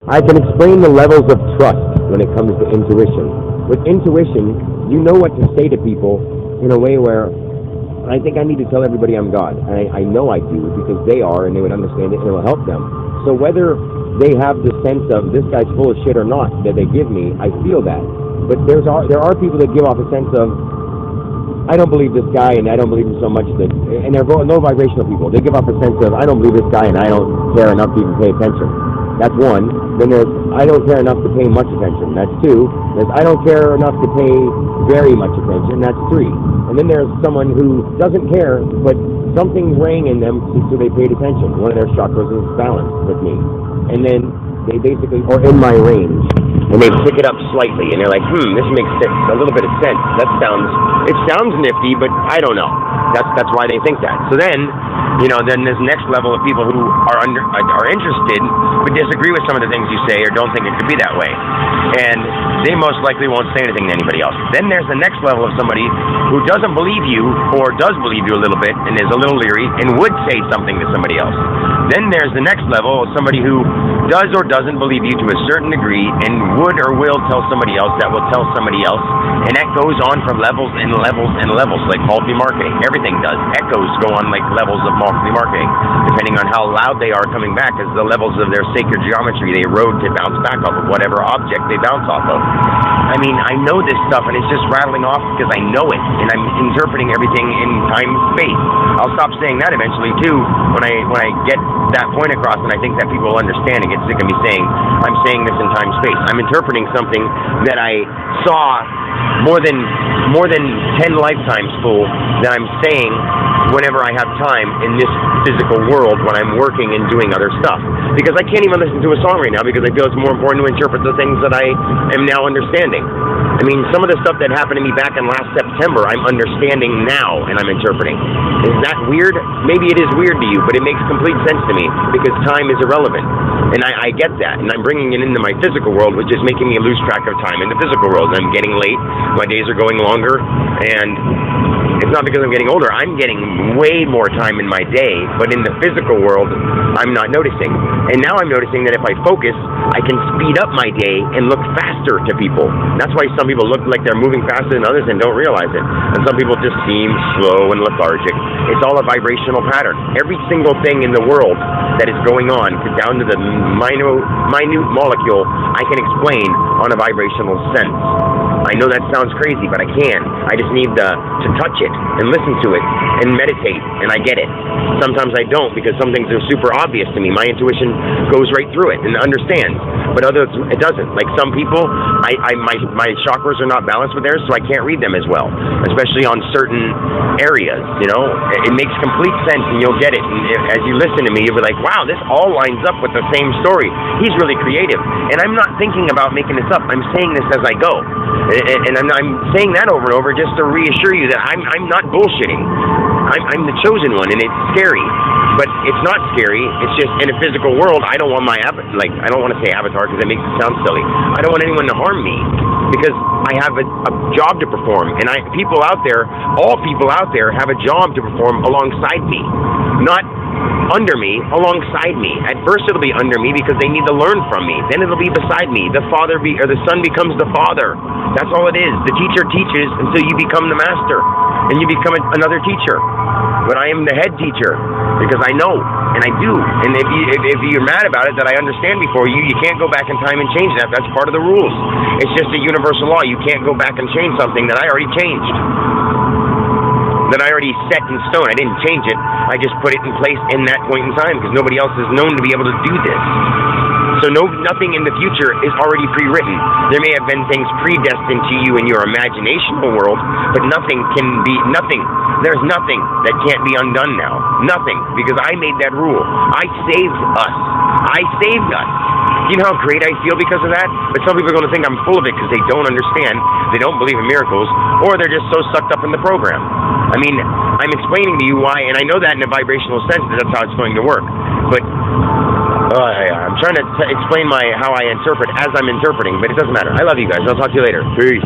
I can explain the levels of trust when it comes to intuition. With intuition, you know what to say to people in a way where I think I need to tell everybody I'm God. And I know I do because they are, and they would understand it, and it will help them. So whether they have the sense of this guy's full of shit or not that they give me, I feel that. But there are people that give off a sense of, I don't believe this guy, and I don't believe him so much that, and they're low vibrational people. They give off a sense of, I don't believe this guy, and I don't care enough to even pay attention. That's one. Then there's, I don't care enough to pay much attention. That's two. There's, I don't care enough to pay very much attention. That's three. And then there's someone who doesn't care, but something rang in them, so they paid attention. One of their chakras is balanced with me. And then they basically, or in my range, and they pick it up slightly, and they're like, this makes sense, a little bit of sense. It sounds nifty, but I don't know. That's why they think that. So then, then there's next level of people who are interested, but disagree with some of the things you say, or don't think it could be that way. And they most likely won't say anything to anybody else. Then there's the next level of somebody who doesn't believe you, or does believe you a little bit, and is a little leery, and would say something to somebody else. Then there's the next level of somebody who does or doesn't believe you to a certain degree, and would or will tell somebody else that will tell somebody else. And that goes on for levels and levels and levels, like multi-marketing. Everything does. Echoes go on like levels of multi-marketing, depending on how loud they are coming back, as the levels of their sacred geometry they rode to bounce back off of whatever object they bounce off of. I mean, I know this stuff, and it's just rattling off because I know it, and I'm interpreting everything in time and space. I'll stop saying that eventually too when I get that point across, and I think that people will understand and get sick of me saying I'm saying this in time and space. I'm interpreting something that I saw more than 10 lifetimes full that I'm saying whenever I have time in this physical world when I'm working and doing other stuff. Because I can't even listen to a song right now because I feel it's more important to interpret the things that I am now understanding. I mean, some of the stuff that happened to me back in last September, I'm understanding now and I'm interpreting. Is that weird? Maybe it is weird to you, but it makes complete sense to me because time is irrelevant. And I get that. And I'm bringing it into my physical world, which is making me lose track of time in the physical world. I'm getting late. My days are going longer. And it's not because I'm getting older. I'm getting way more time in my day. But in the physical world, I'm not noticing. And now I'm noticing that if I focus, I can speed up my day and look faster to people. That's why some people look like they're moving faster than others and don't realize it. And some people just seem slow and lethargic. It's all a vibrational pattern. Every single thing in the world that is going on, down to the minute molecule, I can explain on a vibrational sense. I know that sounds crazy, but I can. I just need to touch it and listen to it and meditate, and I get it. Sometimes I don't because some things are super obvious to me. My intuition goes right through it and understands, but others it doesn't. Like some people, my chakras are not balanced with theirs, so I can't read them as well, especially on certain areas. It makes complete sense, and you'll get it. And as you listen to me, you'll be like, wow, this all lines up with the same story. He's really creative, and I'm not thinking about making this up. I'm saying this as I go, and I'm saying that over and over just to reassure you that I'm not bullshitting. I'm the chosen one, and it's scary, but it's not scary. It's just in a physical world, I don't want my I don't want to say avatar because it makes it sound silly. I don't want anyone to harm me because I have a job to perform, and all people out there have a job to perform alongside me, not under me, alongside me. At first it'll be under me because they need to learn from me. Then it'll be beside me. The son becomes the father. That's all it is. The teacher teaches until you become the master and you become another teacher. But I am the head teacher because I know and I do. And if you're mad about it that I understand before you can't go back in time and change that. That's part of the rules. It's just a universal law. You can't go back and change something that I already changed, that I already set in stone. I didn't change it. I just put it in place in that point in time because nobody else is known to be able to do this. So nothing in the future is already pre-written. There may have been things predestined to you in your imaginational world, but nothing. There's nothing that can't be undone now. Nothing, because I made that rule. I saved us. You know how great I feel because of that? But some people are going to think I'm full of it because they don't understand, they don't believe in miracles, or they're just so sucked up in the program. I mean, I'm explaining to you why, and I know that in a vibrational sense that that's how it's going to work. But I'm trying to explain how I interpret as I'm interpreting, but it doesn't matter. I love you guys. I'll talk to you later. Peace.